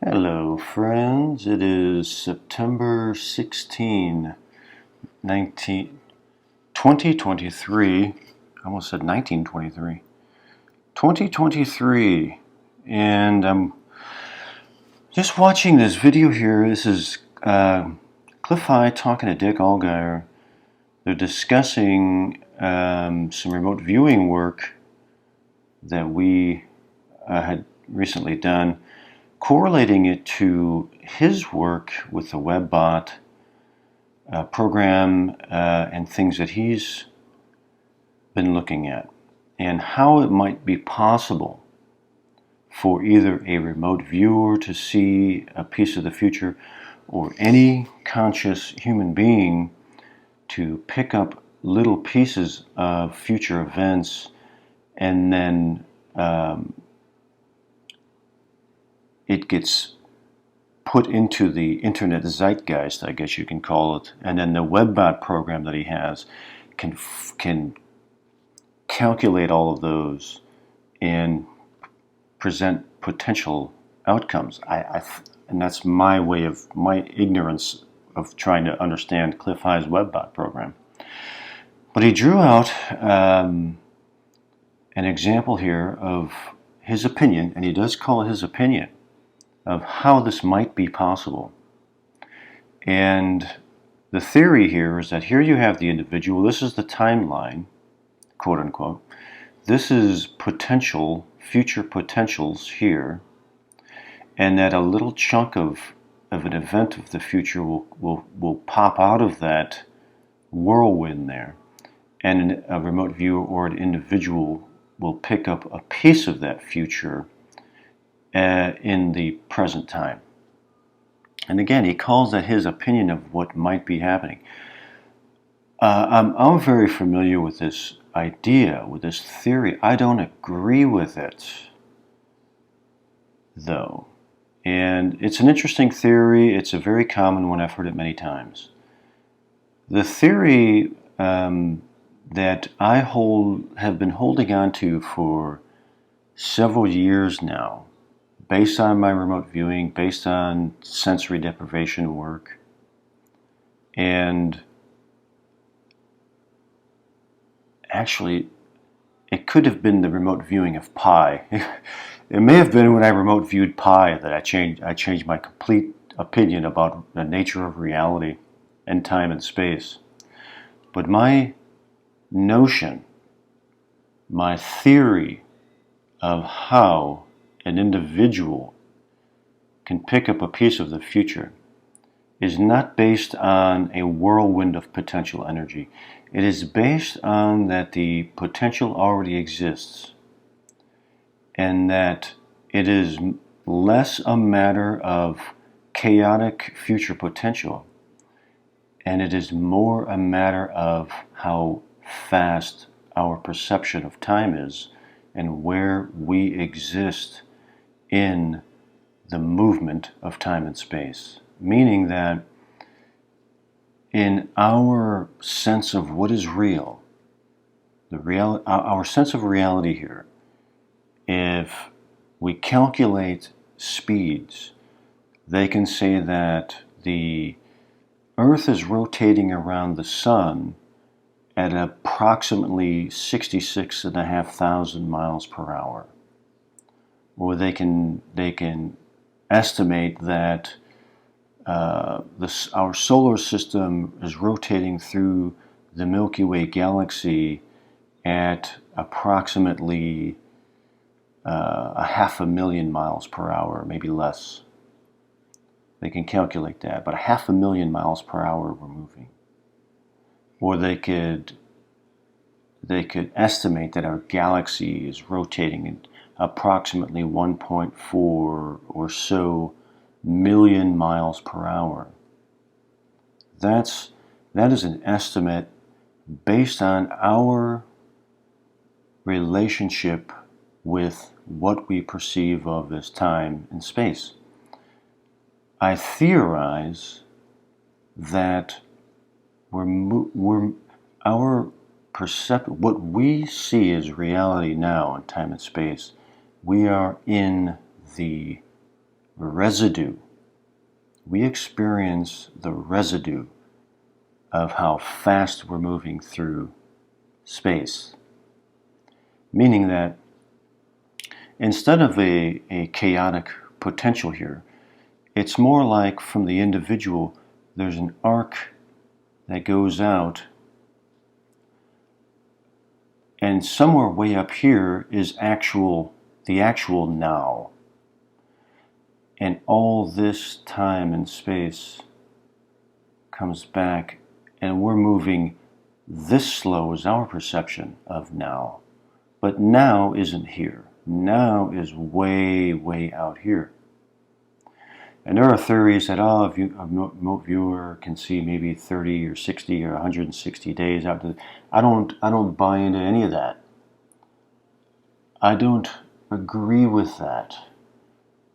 Hello, friends. It is September 16, 2023. I almost said 1923. 2023. And I'm just watching this video here. This is Clif talking to Dick Allgaier. They're discussing some remote viewing work that we had recently done, correlating it to his work with the WebBot program and things that he's been looking at, and how it might be possible for either a remote viewer to see a piece of the future or any conscious human being to pick up little pieces of future events, and then it gets put into the internet zeitgeist, I guess you can call it, and then the WebBot program that he has can calculate all of those and present potential outcomes. And that's my way of my ignorance of trying to understand Clif High's WebBot program. But he drew out an example here of his opinion, and he does call it his opinion, of how this might be possible. And the theory here is that here you have the individual, this is the timeline, quote unquote. This is potential, future potentials here, and that a little chunk of an event of the future will pop out of that whirlwind there, and a remote viewer or an individual will pick up a piece of that future in the present time. And again, he calls that his opinion of what might be happening. I'm very familiar with this idea, with this theory. I don't agree with it, though. And it's an interesting theory. It's a very common one. I've heard it many times. The theory that I have been holding on to for several years now, based on my remote viewing, based on sensory deprivation work, and actually, it could have been the remote viewing of pi. It may have been when I remote viewed pi that I changed my complete opinion about the nature of reality and time and space. But my notion, my theory of how an individual can pick up a piece of the future is not based on a whirlwind of potential energy. It is based on that the potential already exists, and that it is less a matter of chaotic future potential, and it is more a matter of how fast our perception of time is and where we exist in the movement of time and space. Meaning that in our sense of what is real, our sense of reality here, if we calculate speeds, they can say that the Earth is rotating around the Sun at approximately 66,500 miles per hour. Or they can estimate that our solar system is rotating through the Milky Way galaxy at approximately 500,000 miles per hour, maybe less. They can calculate that, but 500,000 miles per hour we're moving. Or they could estimate that our galaxy is rotating at approximately 1.4 or so million miles per hour. That is an estimate based on our relationship with what we perceive of as time and space. I theorize that what we see as reality now in time and space, we are in the residue. We experience the residue of how fast we're moving through space. Meaning that instead of a chaotic potential here, it's more like from the individual, there's an arc that goes out, and somewhere way up here is the actual now. And all this time and space comes back, and we're moving this slow is our perception of now. But now isn't here. Now is way, way out here. And there are theories that, a remote viewer can see maybe 30 or 60 or 160 days out. I don't buy into any of that. I don't agree with that.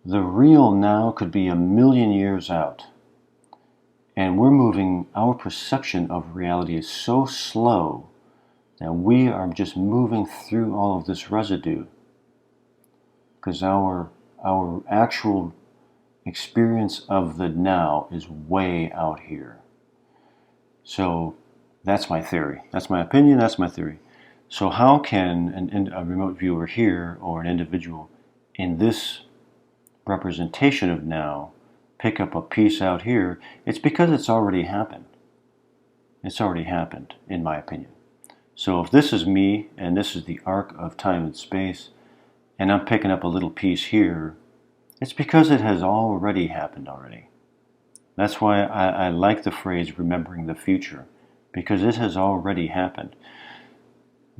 The real now could be 1,000,000 years out. And we're moving, our perception of reality is so slow that we are just moving through all of this residue. Because our actual experience of the now is way out here. So that's my theory. That's my opinion, that's my theory. So how can a remote viewer here, or an individual in this representation of now, pick up a piece out here? It's because it's already happened. It's already happened, in my opinion. So if this is me, and this is the arc of time and space, and I'm picking up a little piece here, it's because it has already happened already. That's why I like the phrase remembering the future, because it has already happened.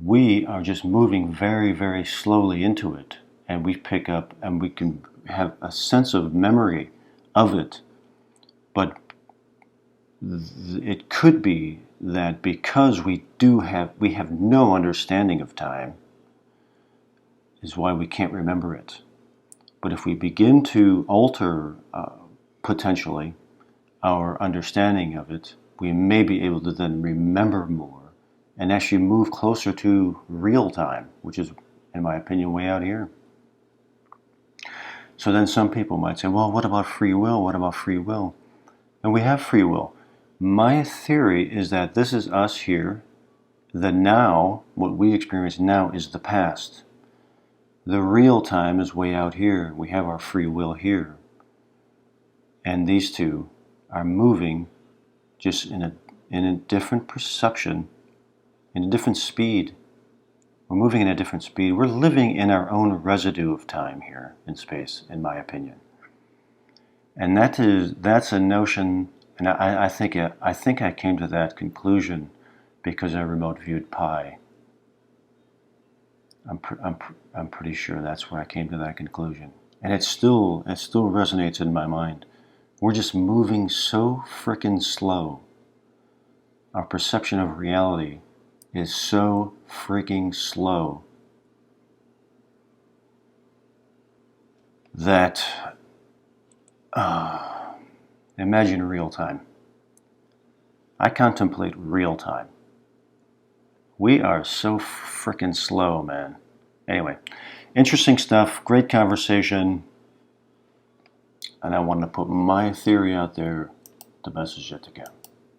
We are just moving very, very slowly into it, and we pick up, and we can have a sense of memory of it. But it could be that because we have no understanding of time, is why we can't remember it. But if we begin to alter potentially our understanding of it, we may be able to then remember more and actually move closer to real time, which is, in my opinion, way out here. So then some people might say, well, what about free will? What about free will? And we have free will. My theory is that this is us here. The now, what we experience now, is the past. The real time is way out here. We have our free will here. And these two are moving just in a different perception, in a different speed. We're moving in a different speed. We're living in our own residue of time here in space, in my opinion. And that's a notion, and I think I came to that conclusion because I remote viewed pi. I'm pretty sure that's where I came to that conclusion. And it still resonates in my mind. We're just moving so frickin' slow. Our perception of reality is so freaking slow that imagine real time. I contemplate real time. We are so frickin' slow, man. Anyway, interesting stuff, great conversation, and I wanted to put my theory out there. The best is yet to come.